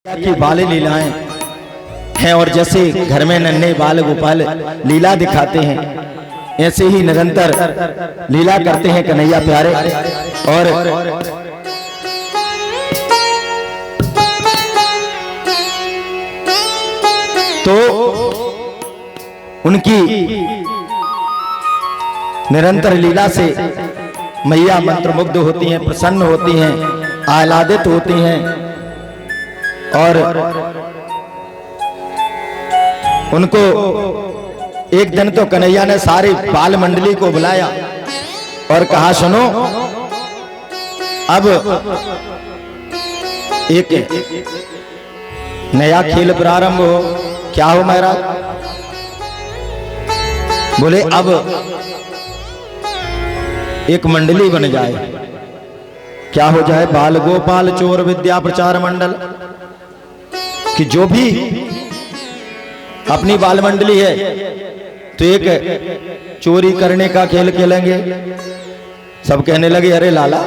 की बाल लीलाएं हैं और जैसे घर में नन्हे बाल गोपाल लीला दिखाते हैं, ऐसे ही निरंतर लीला करते हैं कन्हैया प्यारे। और तो उनकी निरंतर लीला से मैया मंत्रमुग्ध होती हैं, प्रसन्न होती हैं, आह्लादित होती हैं। और उनको एक दिन तो कन्हैया ने सारी बाल मंडली को बुलाया और कहा, सुनो अब एक नया खेल प्रारंभ हो। क्या हो महाराज? बोले अब एक मंडली बन जाए। क्या हो जाए? बाल गोपाल चोर विद्या प्रचार मंडल। कि जो भी अपनी बाल मंडली है तो एक चोरी करने का खेल खेलेंगे। सब कहने लगे, अरे लाला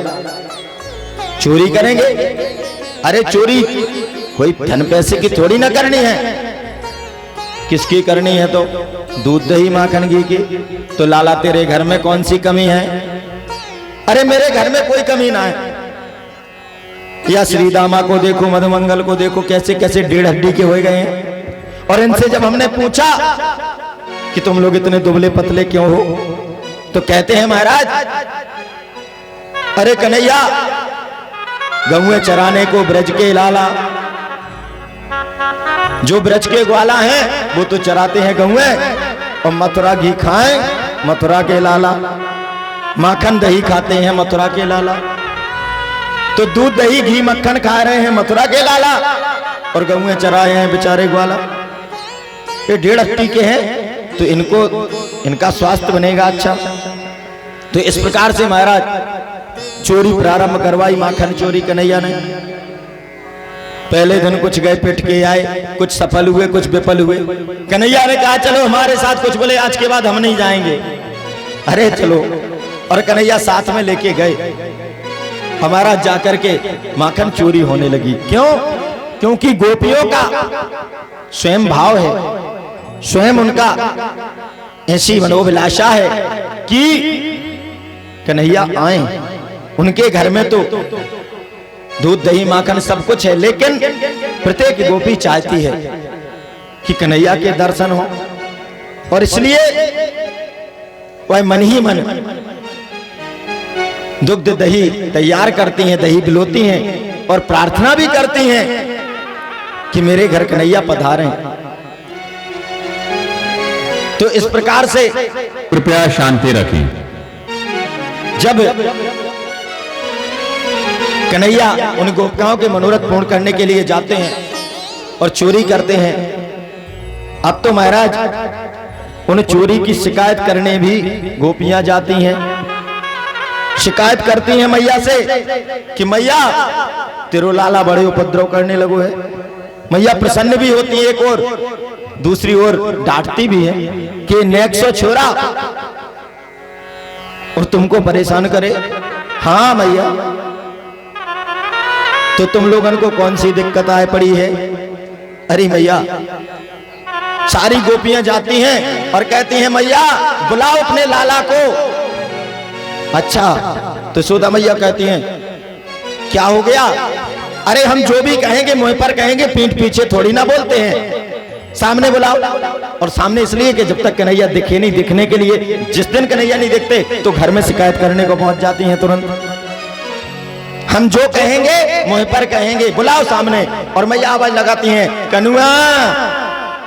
चोरी करेंगे? अरे चोरी कोई धन पैसे की थोड़ी ना करनी है। किसकी करनी है? तो दूध दही माखन घी की। तो लाला तेरे घर में कौन सी कमी है? अरे मेरे घर में कोई कमी ना है। या श्री दामा को देखो, मधुमंगल को देखो, कैसे कैसे डेढ़ हड्डी के हो गए हैं। और इनसे जब हमने पूछा कि तुम लोग इतने दुबले पतले क्यों हो, तो कहते हैं महाराज, अरे कन्हैया गौएं चराने को ब्रज के लाला, जो ब्रज के ग्वाला हैं वो तो चराते हैं गौएं, और मथुरा घी खाएं मथुरा के लाला, माखन दही खाते हैं मथुरा के लाला। तो दूध दही घी मक्खन खा रहे हैं मथुरा के लाला, और गौएं चराए हैं बेचारे ग्वाला। ये डेढ़ हड्डी के हैं तो इनका स्वास्थ्य बनेगा अच्छा। तो इस प्रकार से महाराज चोरी प्रारंभ करवाई, माखन चोरी कन्हैया ने। पहले दिन कुछ गए पिट के आए, कुछ सफल हुए कुछ विफल हुए। कन्हैया ने कहा चलो हमारे साथ कुछ, बोले आज के बाद हम नहीं जाएंगे। अरे चलो, और कन्हैया साथ में लेके गए। हमारा जाकर के माखन चोरी होने लगी। क्यों? क्योंकि गोपियों का स्वयं भाव है, स्वयं उनका ऐसी मनोभिलाषा है कि कन्हैया आए। उनके घर में तो दूध दही माखन सब कुछ है, लेकिन प्रत्येक गोपी चाहती है कि कन्हैया के दर्शन हो। और इसलिए वह मन ही मन दुग्ध दही तैयार करती हैं, दही पिलोती हैं, और प्रार्थना भी करती हैं कि मेरे घर कन्हैया पधारें। तो इस प्रकार से कृपया शांति रखें। जब कन्हैया उन गोपिकाओं के मनोरथ पूर्ण करने के लिए जाते हैं और चोरी करते हैं, अब तो महाराज उन चोरी की शिकायत करने भी गोपियां जाती हैं। शिकायत करती हैं मैया से कि मैया तेरो लाला बड़े उपद्रव करने लगो है। मैया प्रसन्न भी होती है एक और, दूसरी ओर डांटती भी है कि नेक्सो छोरा और तुमको परेशान करे। हाँ मैया, तो तुम लोगों को कौन सी दिक्कत आए पड़ी है? अरे मैया, सारी गोपियां जाती हैं और कहती हैं मैया बुलाओ अपने लाला को। अच्छा, तो यशोदा मैया कहती हैं क्या हो गया? अरे हम जो भी कहेंगे मुंह पर कहेंगे, पीठ पीछे थोड़ी ना बोलते हैं। सामने बुलाओ। और सामने इसलिए कि जब तक कन्हैया दिखे नहीं, दिखने के लिए जिस दिन कन्हैया नहीं दिखते तो घर में शिकायत करने को पहुंच जाती हैं तुरंत। हम जो कहेंगे मुंह पर कहेंगे, बुलाओ सामने। और मैया आवाज लगाती हैं, कन्हुआ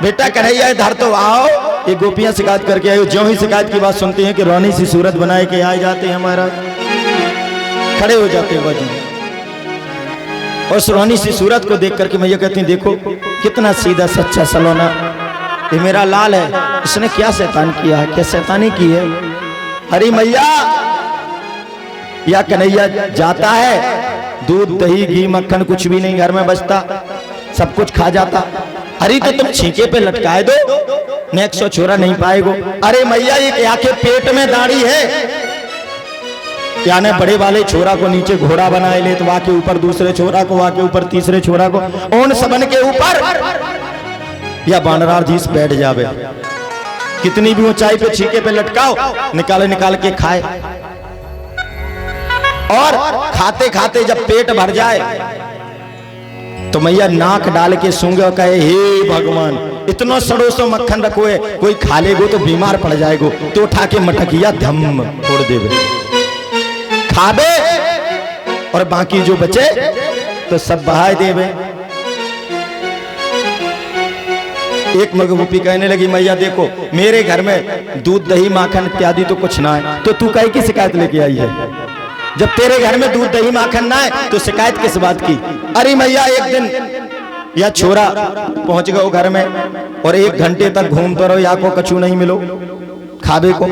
बेटा कन्हैया इधर तो आओ। ये गोपियां शिकायत करके आई, ज्यों ही शिकायत की बात सुनती हैं कि रोनी सी सूरत बनाए के आ जाते हैं महाराज, खड़े हो जाते हैं बाजू। और रोनी सी सूरत को देख करके मैया कहती हैं देखो कितना सीधा सच्चा सलोना, ये मेरा लाल है, इसने क्या शैतान किया है, क्या शैतानी की है? अरे मैया, या कन्हैया जाता है, दूध दही घी मक्खन कुछ भी नहीं घर में बचता, सब कुछ खा जाता। अरे तो तुम छींके पे लटकाए दो, नेक्सो छोरा नहीं पाएगो। अरे मैया, ये क्या के पेट में दाढ़ी है, क्या ने बड़े वाले छोरा को नीचे घोड़ा बनाए ले, तो वहां के ऊपर दूसरे छोरा को, वहां के ऊपर तीसरे छोरा को, उन सबन के ऊपर या बानराधीश बैठ जावे। कितनी भी ऊंचाई पे छीके पे लटकाओ, निकाल के खाए। और खाते खाते जब पेट भर जाए तो मैया नाक डाल के सूंघे और कहे, हे भगवान, इतना सड़ो सो मक्खन रखो है, कोई खा लेगो तो बीमार पड़ जाएगो, तो उठा के मटकिया धम फोड़ देवे, खाबे और बाकी जो बचे तो सब बहाए देवे। एक गोपी कहने लगी, मैया देखो मेरे घर में दूध दही माखन इत्यादि तो कुछ ना है, तो तू काहे की शिकायत लेके आई है? जब तेरे घर में दूध दही माखन ना है तो शिकायत किस बात की? अरे मैया एक दिन या छोरा पहुंच गए घर में और 1 घंटे तक घूमते रहो, या को कछु नहीं मिलो खाबे को,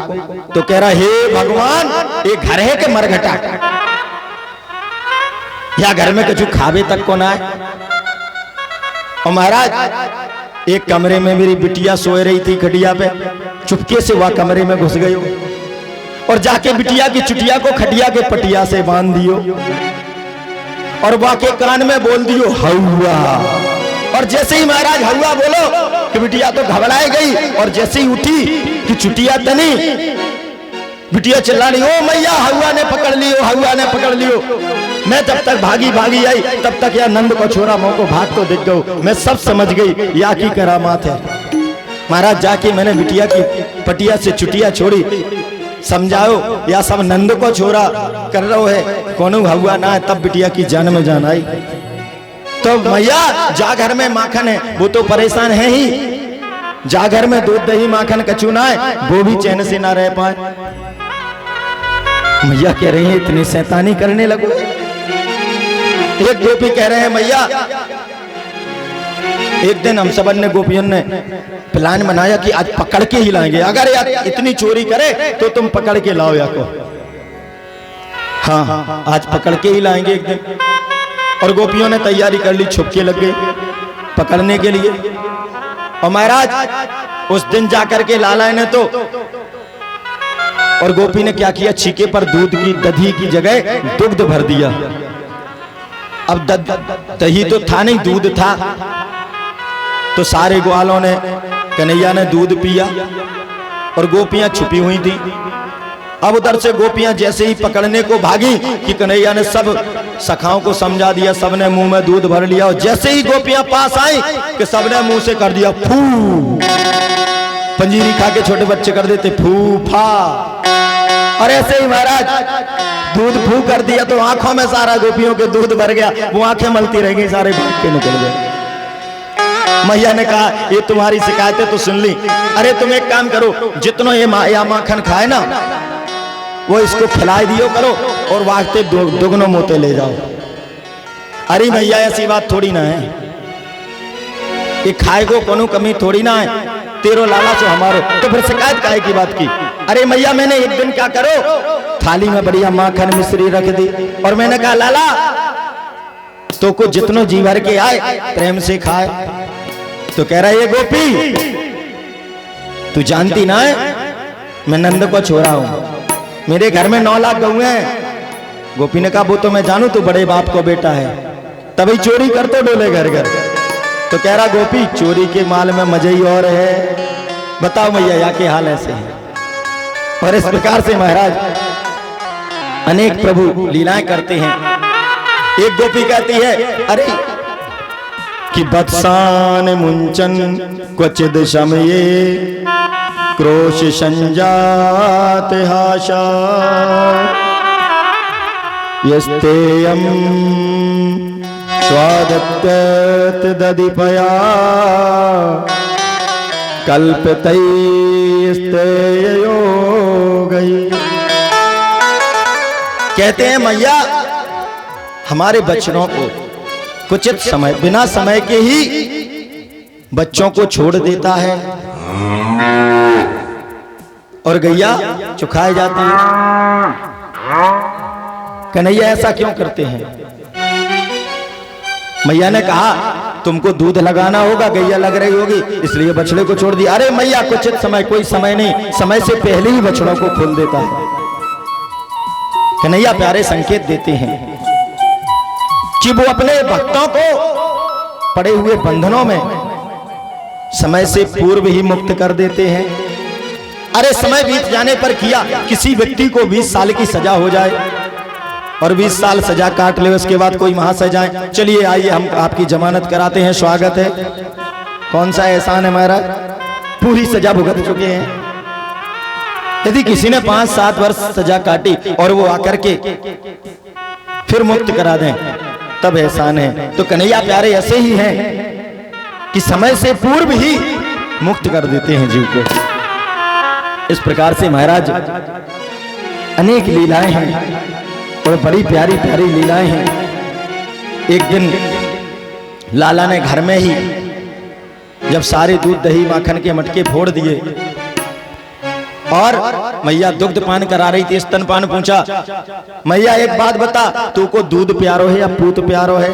तो कह रहा, हे भगवान, एक घर है के मरघटा, या घर में कछु खाबे तक को ना है। और महाराज एक कमरे में मेरी बिटिया सोए रही थी खटिया पे, चुपके से वह कमरे में घुस गई और जाके बिटिया की चुटिया को खटिया के पटिया से बांध दियो और वह के कान में बोल दियो हौवा। और जैसे ही महाराज हौवा बोलो कि बिटिया तो घबराई गई, और जैसे ही उठी कि चुटिया तनी, बिटिया चिल्ला रही, ओ मैया हौवा ने पकड़ लियो, हौवा ने पकड़ लियो। मैं जब तक भागी आई तब तक या नंद को छोरा मोह को भाग तो दिख गयो, मैं सब समझ गई या की करामात है। महाराज जाके मैंने बिटिया की पटिया से चुटिया छोड़ी, समझाओ या सब नंद को छोरा कर रहा है, कोनो हुआ ना है, तब बिटिया की जान में जान आई। तो मैया जा घर में माखन है वो तो परेशान है ही, जा घर में दूध दही माखन कछु ना है वो भी चैन से ना रह पाए। मैया कह रही है इतनी शैतानी करने लगो। एक गोपी कह रहे हैं, मैया एक दिन हम सबन ने गोपियों ने प्लान बनाया कि आज पकड़ के ही लाएंगे, अगर यार इतनी चोरी करे तो तुम पकड़ के लाओ या को। हाँ आज पकड़ के ही लाएंगे एक दिन। और गोपियों ने तैयारी कर ली, छुपके लग गए पकड़ने के लिए। और महाराज उस दिन जाकर के लाला ने तो, और गोपी ने क्या किया, छीके पर दूध की दही की जगह दुग्ध भर दिया। अब दही तो था नहीं, दूध था, तो सारे ग्वालों ने, कन्हैया ने दूध पिया और गोपियां छुपी हुई थी। अब उधर से गोपियां जैसे ही पकड़ने को भागी कि कन्हैया ने सब सखाओं को समझा दिया, सबने मुंह में दूध भर लिया, और जैसे ही गोपियां पास आई कि सबने मुंह से कर दिया फू, पंजीरी खा के छोटे बच्चे कर देते फू फा, और ऐसे ही महाराज दूध फू कर दिया तो आंखों में सारा गोपियों के दूध भर गया, वो आंखें मलती रह गई, सारे भाग के निकल गए। मैया ने कहा ये तुम्हारी शिकायतें तो सुन ली, अरे तुम एक काम करो, जितना ये माया माखन खाए ना वो इसको खिलाई दियो करो और वास्ते दुगनो मोते ले जाओ। अरे भैया ऐसी बात थोड़ी ना है, ये खाए को कोनो कमी थोड़ी ना है, तेरो लाला सो हमारो, तो फिर शिकायत काहे की बात की? अरे मैया मैंने एक दिन क्या करो, थाली में बढ़िया माखन मिश्री रख दी और मैंने कहा लाला तो को जितनो जी भर के आए प्रेम से खाए। तो कह रहा है ये गोपी तू जानती ना है मैं नंद को छोरा हूं, मेरे घर में 9 लाख गऊ हैं। गोपी ने कहा वो तो मैं जानू, तू बड़े बाप को बेटा है, तभी चोरी कर तो डोले घर घर। तो कह रहा गोपी चोरी के माल में मजा ही और है, बताओ मैया या के हाल ऐसे है। और इस प्रकार से महाराज अनेक प्रभु लीलाएं करते हैं। एक गोपी कहती है अरे कि बत्सान मुंचन क्वचिद शमये क्रोश संजात हाशा यस्तेयं स्वादत्त दधिपया कल्पतैस्तेयो गई। कहते हैं मैया हमारे बच्चों को कुचित समय बिना समय के ही बच्चों को छोड़ देता है और गैया चुखाए जाती है। कन्हैया ऐसा क्यों करते हैं? मैया ने कहा तुमको दूध लगाना होगा, गैया लग रही होगी इसलिए बछड़े को छोड़ दिया। अरे मैया कुचित समय, कोई समय नहीं, समय से पहले ही बछड़ों को खोल देता है। कन्हैया प्यारे संकेत देते हैं कि वो अपने भक्तों को पड़े हुए बंधनों में समय से पूर्व ही मुक्त कर देते हैं। अरे समय बीत जाने पर किया किसी व्यक्ति को 20 साल की सजा हो जाए और 20 साल सजा काट ले, उसके बाद कोई महासजाएं, चलिए आइए हम आपकी जमानत कराते हैं, स्वागत है। कौन सा एहसान है हमारा, पूरी सजा भुगत चुके हैं। यदि किसी ने 5-7 वर्ष सजा काटी और वो आकर के फिर मुक्त करा दें तब एहसान है। तो कन्हैया प्यारे ऐसे ही हैं कि समय से पूर्व ही मुक्त कर देते हैं जीव को। इस प्रकार से महाराज अनेक लीलाएं हैं और बड़ी प्यारी प्यारी लीलाएं हैं। एक दिन लाला ने घर में ही जब सारे दूध दही माखन के मटके फोड़ दिए और मैया दुग्ध पान करा रही थी, स्तनपान पूछा, मैया एक बात बता, तू को दूध प्यारो है या पूत प्यारो है?